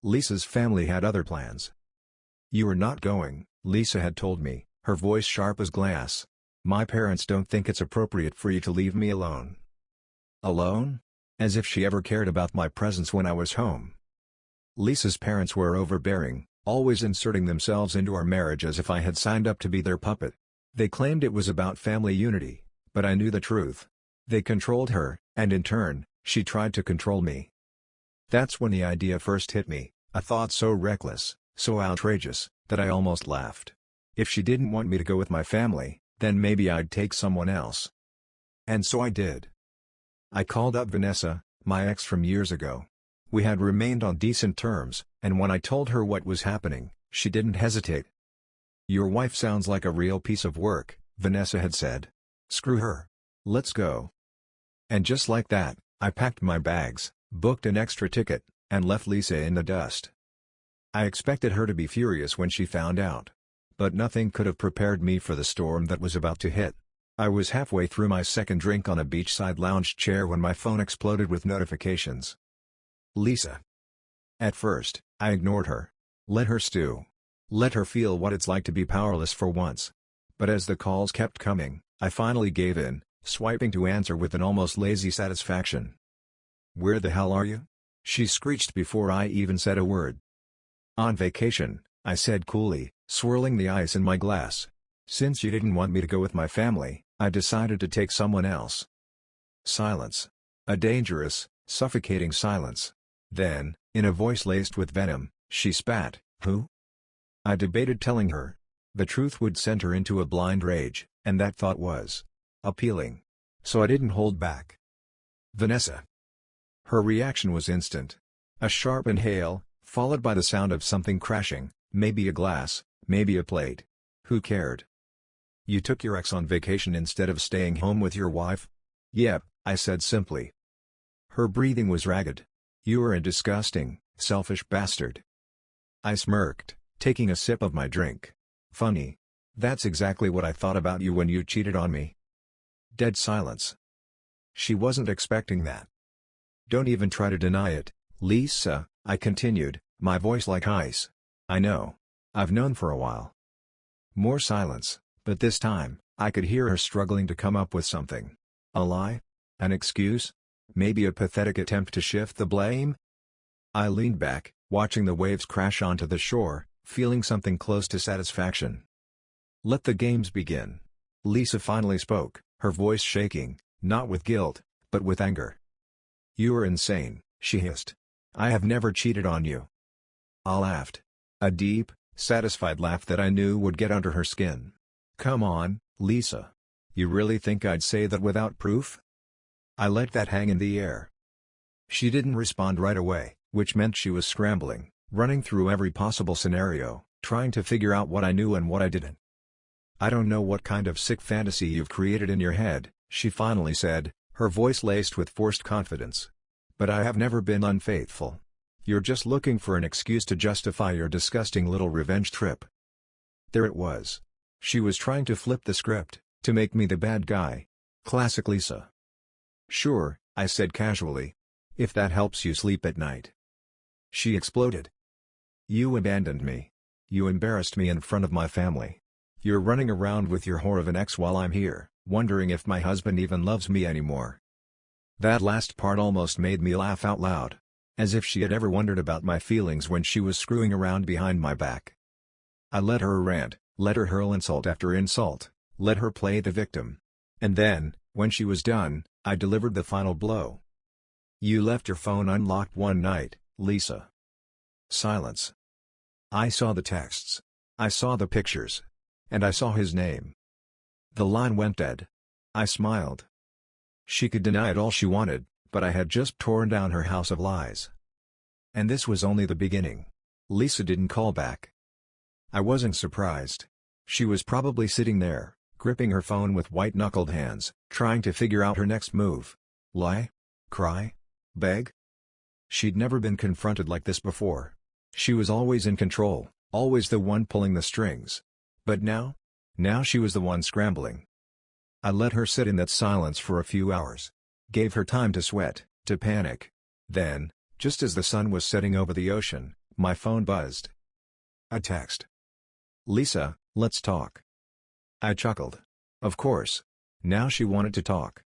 Lisa's family had other plans. "You are not going," Lisa had told me, her voice sharp as glass. "My parents don't think it's appropriate for you to leave me alone." Alone? As if she ever cared about my presence when I was home. Lisa's parents were overbearing, always inserting themselves into our marriage as if I had signed up to be their puppet. They claimed it was about family unity, but I knew the truth. They controlled her, and in turn, she tried to control me. That's when the idea first hit me, a thought so reckless, so outrageous, that I almost laughed. If she didn't want me to go with my family, then maybe I'd take someone else. And so I did. I called up Vanessa, my ex from years ago. We had remained on decent terms, and when I told her what was happening, she didn't hesitate. "Your wife sounds like a real piece of work," Vanessa had said. "Screw her. Let's go." And just like that, I packed my bags, booked an extra ticket, and left Lisa in the dust. I expected her to be furious when she found out. But nothing could have prepared me for the storm that was about to hit. I was halfway through my second drink on a beachside lounge chair when my phone exploded with notifications. Lisa. At first, I ignored her. Let her stew. Let her feel what it's like to be powerless for once. But as the calls kept coming, I finally gave in, swiping to answer with an almost lazy satisfaction. "Where the hell are you?" she screeched before I even said a word. "On vacation," I said coolly, swirling the ice in my glass. "Since you didn't want me to go with my family, I decided to take someone else." Silence. A dangerous, suffocating silence. Then, in a voice laced with venom, she spat, "Who?" I debated telling her. The truth would send her into a blind rage, and that thought was appealing. So I didn't hold back. "Vanessa." Her reaction was instant. A sharp inhale, followed by the sound of something crashing, maybe a glass, maybe a plate. Who cared? "You took your ex on vacation instead of staying home with your wife?" "Yep," I said simply. Her breathing was ragged. "You are a disgusting, selfish bastard." I smirked, taking a sip of my drink. "Funny. That's exactly what I thought about you when you cheated on me." Dead silence. She wasn't expecting that. "Don't even try to deny it, Lisa," I continued, my voice like ice. "I know. I've known for a while." More silence, but this time, I could hear her struggling to come up with something. A lie? An excuse? Maybe a pathetic attempt to shift the blame? I leaned back, watching the waves crash onto the shore, feeling something close to satisfaction. "Let the games begin." Lisa finally spoke, her voice shaking, not with guilt, but with anger. "You are insane," she hissed. "I have never cheated on you." I laughed. A deep, satisfied laugh that I knew would get under her skin. "Come on, Lisa. You really think I'd say that without proof?" I let that hang in the air. She didn't respond right away, which meant she was scrambling, running through every possible scenario, trying to figure out what I knew and what I didn't. "I don't know what kind of sick fantasy you've created in your head," she finally said, her voice laced with forced confidence. "But I have never been unfaithful. You're just looking for an excuse to justify your disgusting little revenge trip." There it was. She was trying to flip the script, to make me the bad guy. Classic Lisa. "Sure," I said casually. "If that helps you sleep at night." She exploded. "You abandoned me. You embarrassed me in front of my family. You're running around with your whore of an ex while I'm here, wondering if my husband even loves me anymore." That last part almost made me laugh out loud. As if she had ever wondered about my feelings when she was screwing around behind my back. I let her rant, let her hurl insult after insult, let her play the victim. And then, when she was done, I delivered the final blow. "You left your phone unlocked one night, Lisa." Silence. I saw the texts. I saw the pictures. And I saw his name. The line went dead. I smiled. She could deny it all she wanted, but I had just torn down her house of lies. And this was only the beginning. Lisa didn't call back. I wasn't surprised. She was probably sitting there, gripping her phone with white-knuckled hands, trying to figure out her next move. Lie? Cry? Beg? She'd never been confronted like this before. She was always in control, always the one pulling the strings. But now? Now she was the one scrambling. I let her sit in that silence for a few hours. Gave her time to sweat, to panic. Then, just as the sun was setting over the ocean, My phone buzzed. A text. "Lisa, let's talk." I chuckled. Of course. Now she wanted to talk.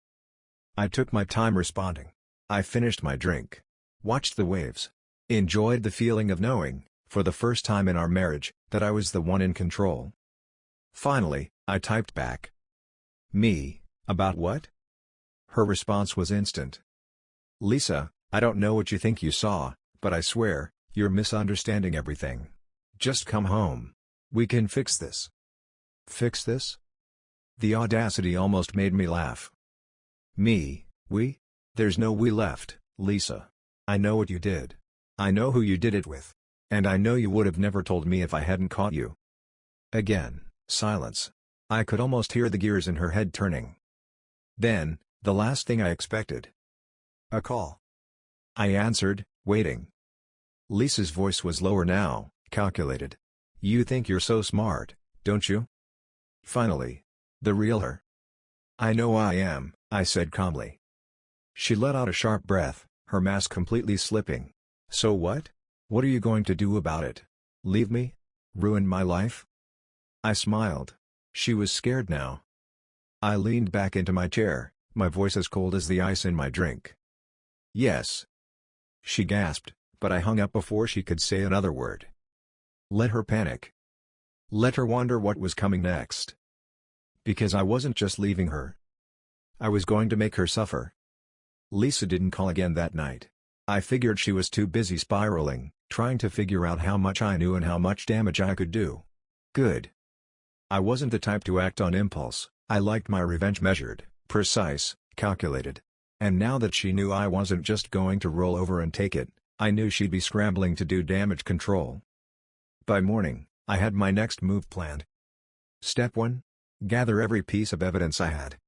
I took my time responding. I finished my drink. Watched the waves. Enjoyed the feeling of knowing, for the first time in our marriage, that I was the one in control. Finally, I typed back. "Me, about what?" Her response was instant. "Lisa, I don't know what you think you saw, but I swear, you're misunderstanding everything. Just come home. We can fix this." Fix this? The audacity almost made me laugh. "Me, we? There's no we left, Lisa. I know what you did. I know who you did it with. And I know you would have never told me if I hadn't caught you." Again, silence. I could almost hear the gears in her head turning. Then, the last thing I expected. A call. I answered, waiting. Lisa's voice was lower now, calculated. "You think you're so smart, don't you?" Finally. The real her. "I know I am," I said calmly. She let out a sharp breath, her mask completely slipping. "So what? What are you going to do about it? Leave me? Ruin my life?" I smiled. She was scared now. I leaned back into my chair, my voice as cold as the ice in my drink. "Yes." She gasped, but I hung up before she could say another word. Let her panic. Let her wonder what was coming next. Because I wasn't just leaving her. I was going to make her suffer. Lisa didn't call again that night. I figured she was too busy spiraling, trying to figure out how much I knew and how much damage I could do. Good. I wasn't the type to act on impulse. I liked my revenge measured, precise, calculated. And now that she knew I wasn't just going to roll over and take it, I knew she'd be scrambling to do damage control. By morning, I had my next move planned. Step 1. Gather every piece of evidence I had.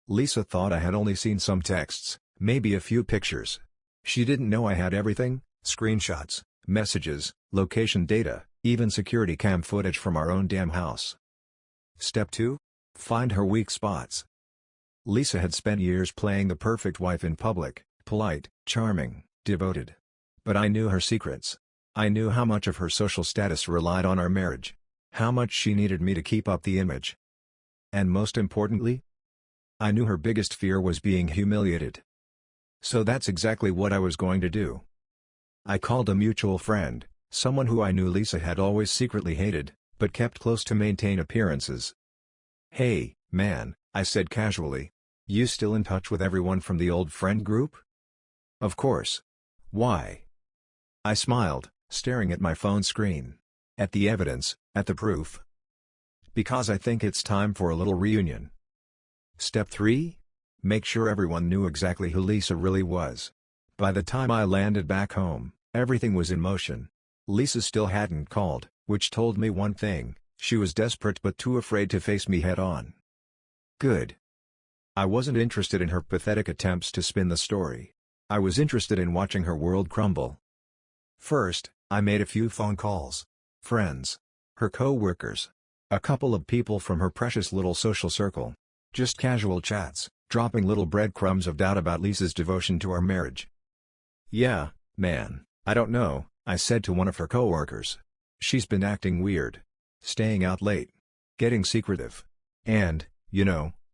Lisa thought I had only seen some texts, maybe a few pictures. She didn't know I had everything: screenshots, messages, location data, even security cam footage from our own damn house. Step 2. Find her weak spots. Lisa had spent years playing the perfect wife in public, polite, charming, devoted. But I knew her secrets. I knew how much of her social status relied on our marriage. How much she needed me to keep up the image. And most importantly, I knew her biggest fear was being humiliated. So that's exactly what I was going to do. I called a mutual friend, someone who I knew Lisa had always secretly hated, but kept close to maintain appearances. "Hey, man," I said casually. "You still in touch with everyone from the old friend group?" "Of course. Why?" I smiled, staring at my phone screen. At the evidence, at the proof. "Because I think it's time for a little reunion." Step 3? Make sure everyone knew exactly who Lisa really was. By the time I landed back home, everything was in motion. Lisa still hadn't called, which told me one thing: she was desperate but too afraid to face me head-on. Good. I wasn't interested in her pathetic attempts to spin the story. I was interested in watching her world crumble. First, I made a few phone calls. Friends. Her co-workers. A couple of people from her precious little social circle. Just casual chats, dropping little breadcrumbs of doubt about Lisa's devotion to our marriage. "Yeah, man, I don't know," I said to one of her co-workers. "She's been acting weird. Staying out late. Getting secretive. And,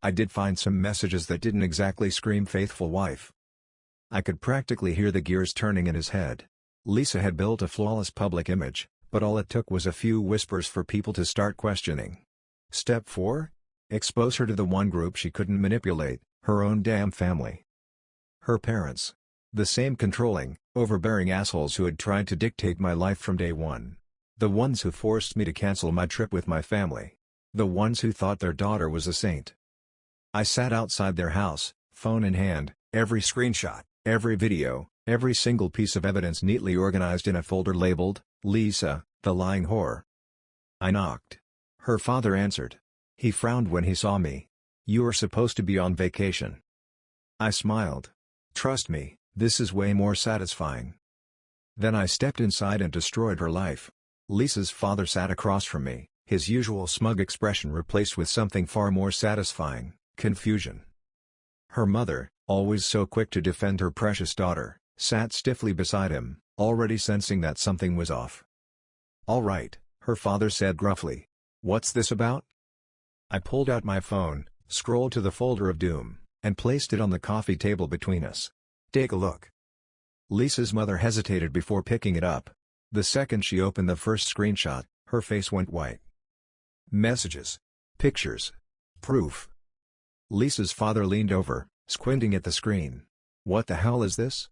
I did find some messages that didn't exactly scream faithful wife." I could practically hear the gears turning in his head. Lisa had built a flawless public image, but all it took was a few whispers for people to start questioning. Step 4? Expose her to the one group she couldn't manipulate, her own damn family. Her parents. The same controlling, overbearing assholes who had tried to dictate my life from day one. The ones who forced me to cancel my trip with my family. The ones who thought their daughter was a saint. I sat outside their house, phone in hand, every screenshot, every video, every single piece of evidence neatly organized in a folder labeled, "Lisa, the lying whore." I knocked. Her father answered. He frowned when he saw me. "You are supposed to be on vacation." I smiled. "Trust me, this is way more satisfying." Then I stepped inside and destroyed her life. Lisa's father sat across from me, his usual smug expression replaced with something far more satisfying: confusion. Her mother, always so quick to defend her precious daughter, sat stiffly beside him, already sensing that something was off. "All right," her father said gruffly. "What's this about?" I pulled out my phone, scrolled to the folder of doom, and placed it on the coffee table between us. "Take a look." Lisa's mother hesitated before picking it up. The second she opened the first screenshot, her face went white. Messages. Pictures. Proof. Lisa's father leaned over, squinting at the screen. "What the hell is this?"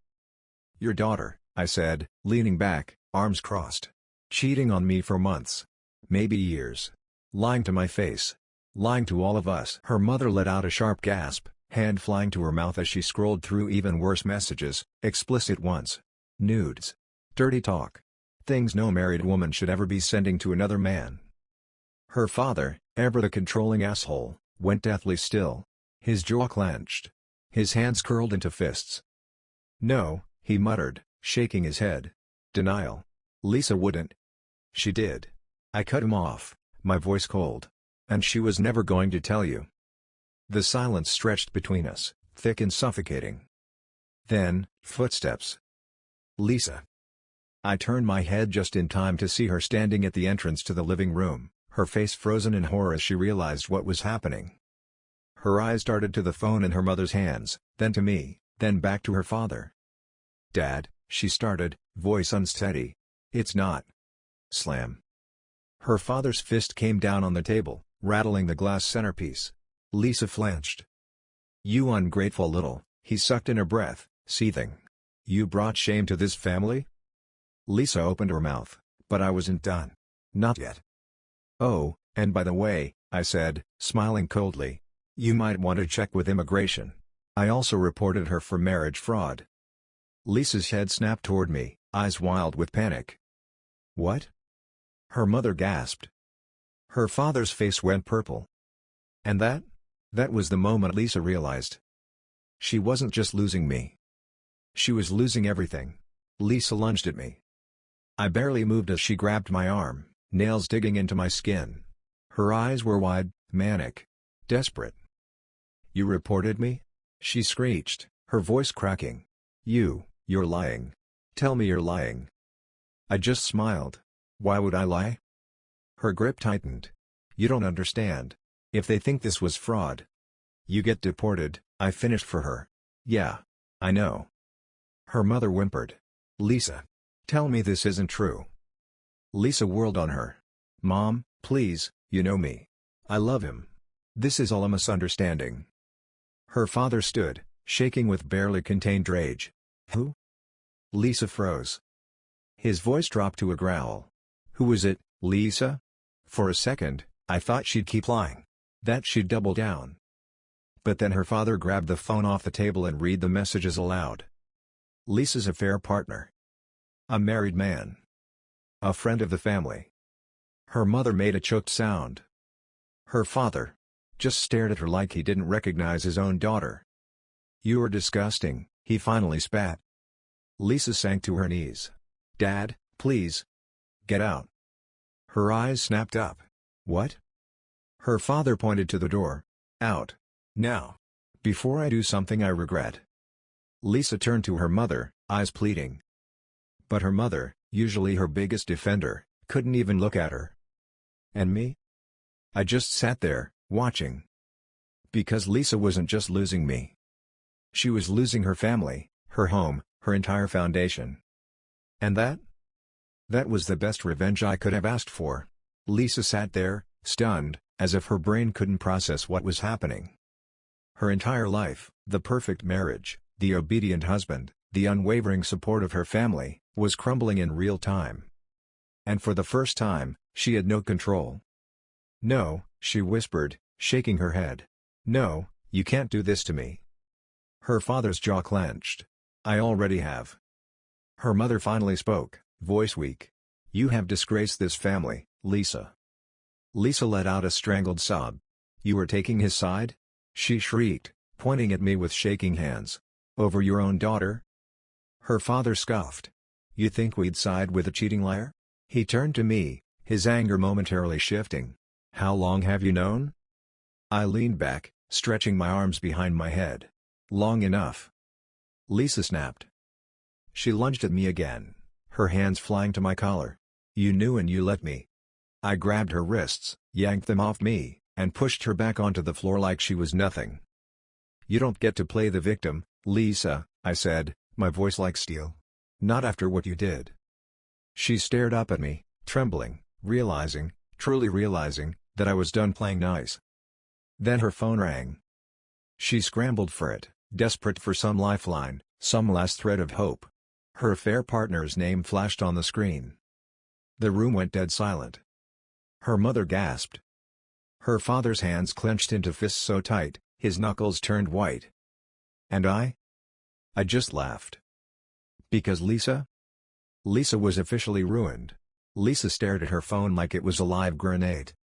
"Your daughter," I said, leaning back, arms crossed. "Cheating on me for months. Maybe years. Lying to my face. Lying to all of us." Her mother let out a sharp gasp, hand flying to her mouth as she scrolled through even worse messages, explicit ones. Nudes. Dirty talk. Things no married woman should ever be sending to another man. Her father, ever the controlling asshole, went deathly still. His jaw clenched. His hands curled into fists. "No," he muttered, shaking his head. Denial. "Lisa wouldn't." "She did." I cut him off, my voice cold. "And she was never going to tell you." The silence stretched between us, thick and suffocating. Then, footsteps. "Lisa." I turned my head just in time to see her standing at the entrance to the living room, her face frozen in horror as she realized what was happening. Her eyes darted to the phone in her mother's hands, then to me, then back to her father. "Dad," she started, voice unsteady. "It's not." Slam. Her father's fist came down on the table, rattling the glass centerpiece. Lisa flinched. "You ungrateful little," he sucked in her breath, seething. "You brought shame to this family?" Lisa opened her mouth, but I wasn't done. "Not yet." "Oh, and by the way," I said, smiling coldly, "you might want to check with immigration. I also reported her for marriage fraud." Lisa's head snapped toward me, eyes wild with panic. "What?" her mother gasped. Her father's face went purple. And that was the moment Lisa realized. She wasn't just losing me. She was losing everything. Lisa lunged at me. I barely moved as she grabbed my arm, nails digging into my skin. Her eyes were wide, manic, desperate. "You reported me?" she screeched, her voice cracking. You're lying. Tell me you're lying." I just smiled. "Why would I lie?" Her grip tightened. "You don't understand. If they think this was fraud, you get deported," I finished for her. "Yeah. I know." Her mother whimpered. "Lisa. Tell me this isn't true." Lisa whirled on her. "Mom, please, you know me. I love him. This is all a misunderstanding." Her father stood, shaking with barely contained rage. "Who?" Lisa froze. His voice dropped to a growl. "Who is it, Lisa?" For a second, I thought she'd keep lying. That she'd double down. But then her father grabbed the phone off the table and read the messages aloud. "Lisa's affair partner. A married man. A friend of the family." Her mother made a choked sound. Her father just stared at her like he didn't recognize his own daughter. "You are disgusting," he finally spat. Lisa sank to her knees. "Dad, please. Get out." Her eyes snapped up. "What?" Her father pointed to the door. "Out. Now. Before I do something I regret." Lisa turned to her mother, eyes pleading. But her mother, usually her biggest defender, couldn't even look at her. And me? I just sat there, watching. Because Lisa wasn't just losing me. She was losing her family, her home, her entire foundation. And that was the best revenge I could have asked for. Lisa sat there, stunned, as if her brain couldn't process what was happening. Her entire life, the perfect marriage, the obedient husband, the unwavering support of her family, was crumbling in real time. And for the first time, she had no control. "No," she whispered, shaking her head. "No, you can't do this to me." Her father's jaw clenched. "I already have." Her mother finally spoke, voice weak. "You have disgraced this family, Lisa." Lisa let out a strangled sob. "You are taking his side?" she shrieked, pointing at me with shaking hands. "Over your own daughter?" Her father scoffed. "You think we'd side with a cheating liar?" He turned to me, his anger momentarily shifting. "How long have you known?" I leaned back, stretching my arms behind my head. "Long enough." Lisa snapped. She lunged at me again. her hands flying to my collar. "You knew and you let me." I grabbed her wrists, yanked them off me, and pushed her back onto the floor like she was nothing. "You don't get to play the victim, Lisa," I said, my voice like steel. "Not after what you did." She stared up at me, trembling, truly realizing, that I was done playing nice. Then her phone rang. She scrambled for it, desperate for some lifeline, some last thread of hope. Her affair partner's name flashed on the screen. The room went dead silent. Her mother gasped. Her father's hands clenched into fists so tight, his knuckles turned white. And I just laughed. Because Lisa was officially ruined. Lisa stared at her phone like it was a live grenade.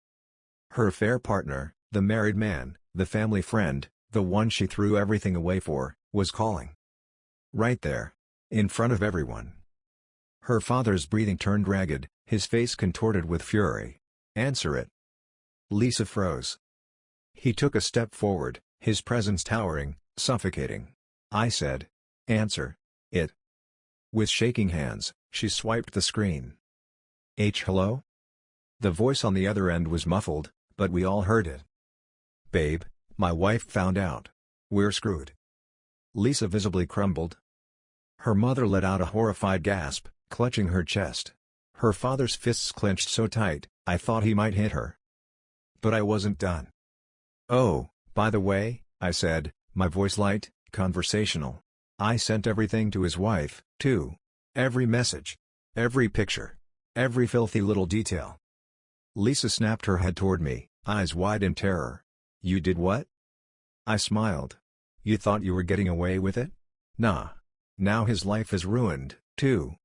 Her affair partner, the married man, the family friend, the one she threw everything away for, was calling. Right there. In front of everyone. Her father's breathing turned ragged, his face contorted with fury. "Answer it." Lisa froze. He took a step forward, his presence towering, suffocating. I said, "Answer it." With shaking hands, she swiped the screen. Hello? The voice on the other end was muffled, but we all heard it. "Babe, my wife found out. We're screwed." Lisa visibly crumbled. Her mother let out a horrified gasp, clutching her chest. Her father's fists clenched so tight, I thought he might hit her. But I wasn't done. "Oh, by the way," I said, my voice light, conversational. "I sent everything to his wife, too. Every message. Every picture. Every filthy little detail." Lisa snapped her head toward me, eyes wide in terror. "You did what?" I smiled. "You thought you were getting away with it? Nah. Now his life is ruined, too."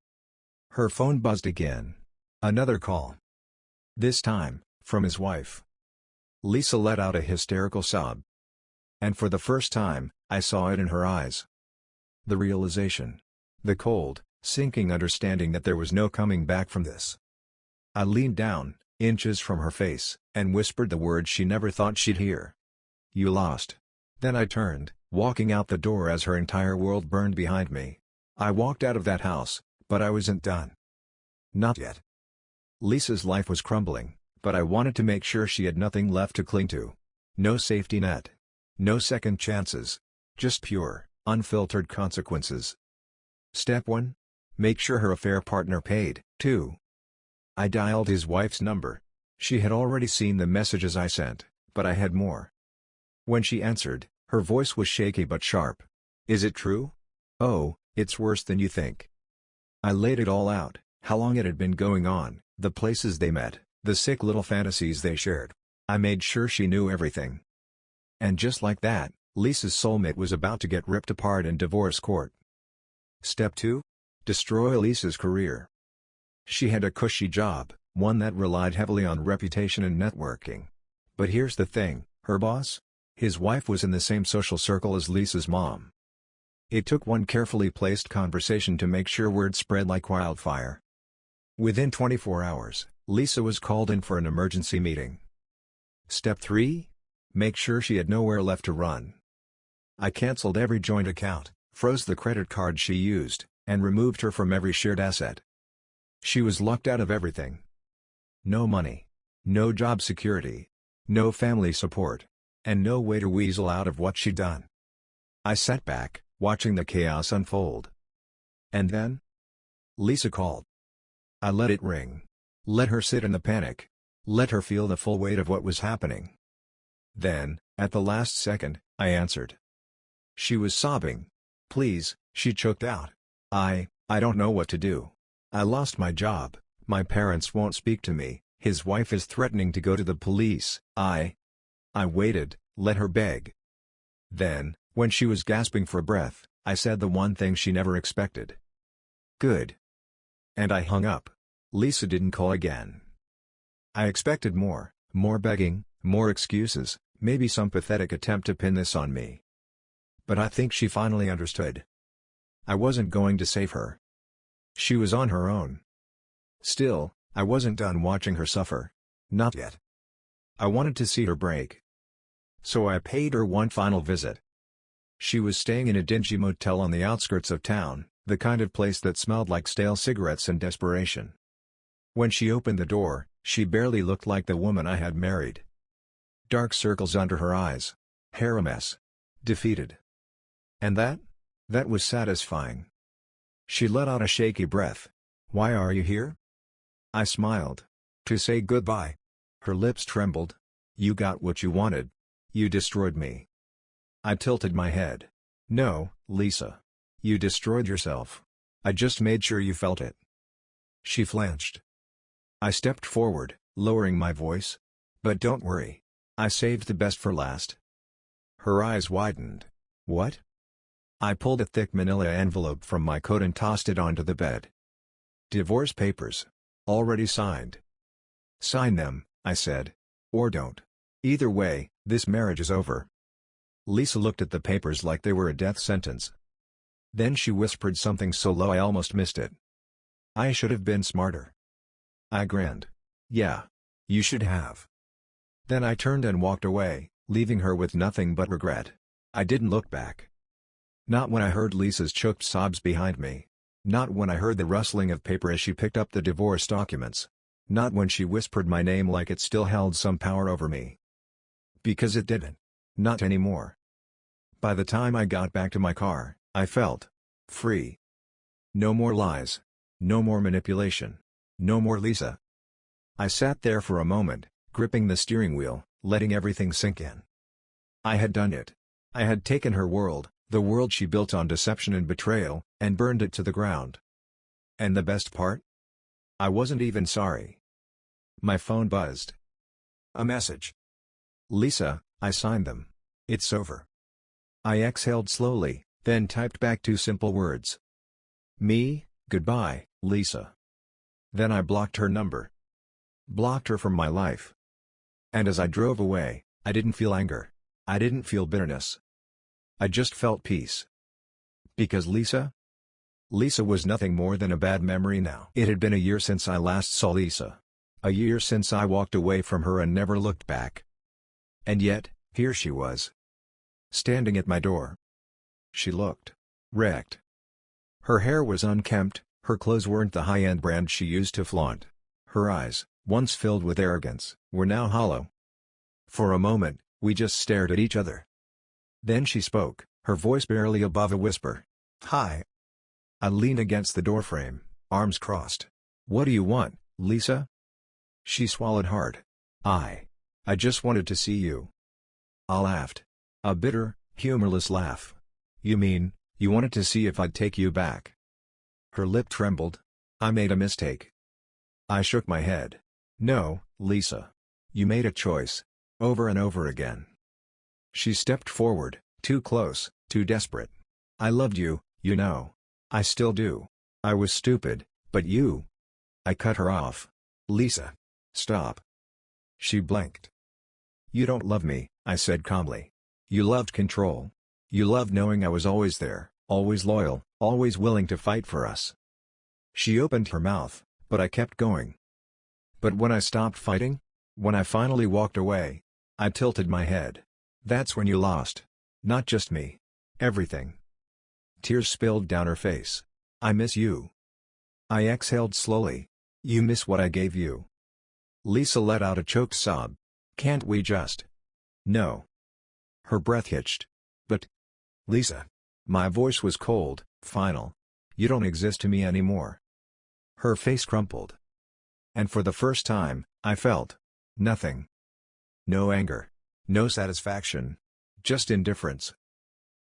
Her phone buzzed again. Another call. This time, from his wife. Lisa let out a hysterical sob. And for the first time, I saw it in her eyes. The realization. The cold, sinking understanding that there was no coming back from this. I leaned down, inches from her face, and whispered the words she never thought she'd hear. "You lost." Then I turned, walking out the door as her entire world burned behind me. I walked out of that house, but I wasn't done. Not yet. Lisa's life was crumbling, but I wanted to make sure she had nothing left to cling to. No safety net. No second chances. Just pure, unfiltered consequences. Step 1. Make sure her affair partner paid, too. I dialed his wife's number. She had already seen the messages I sent, but I had more. When she answered, her voice was shaky but sharp. "Is it true?" "Oh, it's worse than you think." I laid it all out, how long it had been going on, the places they met, the sick little fantasies they shared. I made sure she knew everything. And just like that, Lisa's soulmate was about to get ripped apart in divorce court. Step 2. Destroy Lisa's career. She had a cushy job, one that relied heavily on reputation and networking. But here's the thing, her boss? His wife was in the same social circle as Lisa's mom. It took one carefully placed conversation to make sure word spread like wildfire. Within 24 hours, Lisa was called in for an emergency meeting. Step 3. Make sure she had nowhere left to run. I canceled every joint account, froze the credit card she used, and removed her from every shared asset. She was locked out of everything. No money. No job security. No family support. And no way to weasel out of what she'd done. I sat back, watching the chaos unfold. And then? Lisa called. I let it ring. Let her sit in the panic. Let her feel the full weight of what was happening. Then, at the last second, I answered. She was sobbing. "Please," she choked out. I don't know what to do. I lost my job, my parents won't speak to me, his wife is threatening to go to the police." I waited, let her beg. Then, when she was gasping for breath, I said the one thing she never expected. "Good." And I hung up. Lisa didn't call again. I expected more begging, more excuses, maybe some pathetic attempt to pin this on me. But I think she finally understood. I wasn't going to save her. She was on her own. Still, I wasn't done watching her suffer. Not yet. I wanted to see her break. So I paid her one final visit. She was staying in a dingy motel on the outskirts of town, The kind of place that smelled like stale cigarettes and desperation. When she opened the door, she barely looked like the woman I had married. Dark circles under her eyes. Hair a mess. Defeated. And that was satisfying. She let out a shaky breath. "Why are you here?" I smiled. "To say goodbye." Her lips trembled. "You got what you wanted. You destroyed me." I tilted my head. "No, Lisa. You destroyed yourself. I just made sure you felt it." She flinched. I stepped forward, lowering my voice. "But don't worry. I saved the best for last." Her eyes widened. "What?" I pulled a thick manila envelope from my coat and tossed it onto the bed. "Divorce papers. Already signed." "Sign them," I said. "Or don't. Either way, this marriage is over." Lisa looked at the papers like they were a death sentence. Then she whispered something so low I almost missed it. "I should have been smarter." I grinned. "Yeah. You should have." Then I turned and walked away, leaving her with nothing but regret. I didn't look back. Not when I heard Lisa's choked sobs behind me. Not when I heard the rustling of paper as she picked up the divorce documents. Not when she whispered my name like it still held some power over me. Because it didn't. Not anymore. By the time I got back to my car, I felt free. No more lies. No more manipulation. No more Lisa. I sat there for a moment, gripping the steering wheel, letting everything sink in. I had done it. I had taken her world, the world she built on deception and betrayal, and burned it to the ground. And the best part? I wasn't even sorry. My phone buzzed. A message. "Lisa, I signed them. It's over." I exhaled slowly, then typed back 2 simple words. "Me, goodbye, Lisa." Then I blocked her number. Blocked her from my life. And as I drove away, I didn't feel anger. I didn't feel bitterness. I just felt peace. Because Lisa was nothing more than a bad memory now. It had been a year since I last saw Lisa. A year since I walked away from her and never looked back. And yet, here she was. Standing at my door. She looked wrecked. Her hair was unkempt, her clothes weren't the high-end brand she used to flaunt. Her eyes, once filled with arrogance, were now hollow. For a moment, we just stared at each other. Then she spoke, her voice barely above a whisper. "Hi." I leaned against the doorframe, arms crossed. "What do you want, Lisa?" She swallowed hard. I just wanted to see you." I laughed. A bitter, humorless laugh. "You mean, you wanted to see if I'd take you back?" Her lip trembled. "I made a mistake." I shook my head. "No, Lisa. You made a choice. Over and over again." She stepped forward, too close, too desperate. "I loved you, you know. I still do. I was stupid, but you—" I cut her off. "Lisa. Stop." She blinked. "You don't love me," I said calmly. "You loved control. You loved knowing I was always there, always loyal, always willing to fight for us." She opened her mouth, but I kept going. "But when I stopped fighting? When I finally walked away?" I tilted my head. "That's when you lost. Not just me. Everything." Tears spilled down her face. "I miss you." I exhaled slowly. "You miss what I gave you." Lisa let out a choked sob. "Can't we just—" "No." Her breath hitched. "But, Lisa." My voice was cold, final. "You don't exist to me anymore." Her face crumpled. And for the first time, I felt nothing. No anger. No satisfaction. Just indifference.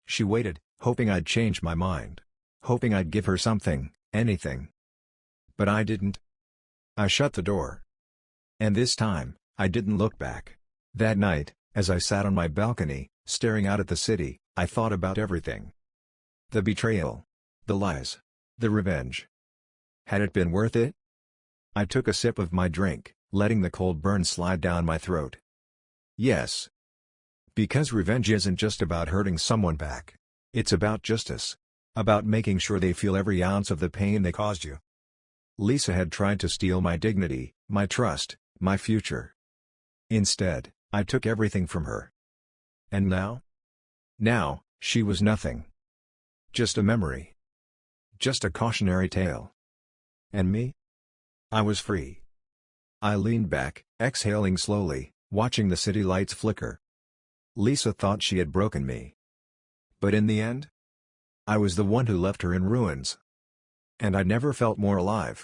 She waited, hoping I'd change my mind. Hoping I'd give her something, anything. But I didn't. I shut the door. And this time, I didn't look back. That night, as I sat on my balcony, staring out at the city, I thought about everything. The betrayal. The lies. The revenge. Had it been worth it? I took a sip of my drink, letting the cold burn slide down my throat. Yes. Because revenge isn't just about hurting someone back. It's about justice. About making sure they feel every ounce of the pain they caused you. Lisa had tried to steal my dignity, my trust, my future. Instead, I took everything from her. And now? Now, she was nothing. Just a memory. Just a cautionary tale. And me? I was free. I leaned back, exhaling slowly, watching the city lights flicker. Lisa thought she had broken me. But in the end, I was the one who left her in ruins. And I never felt more alive.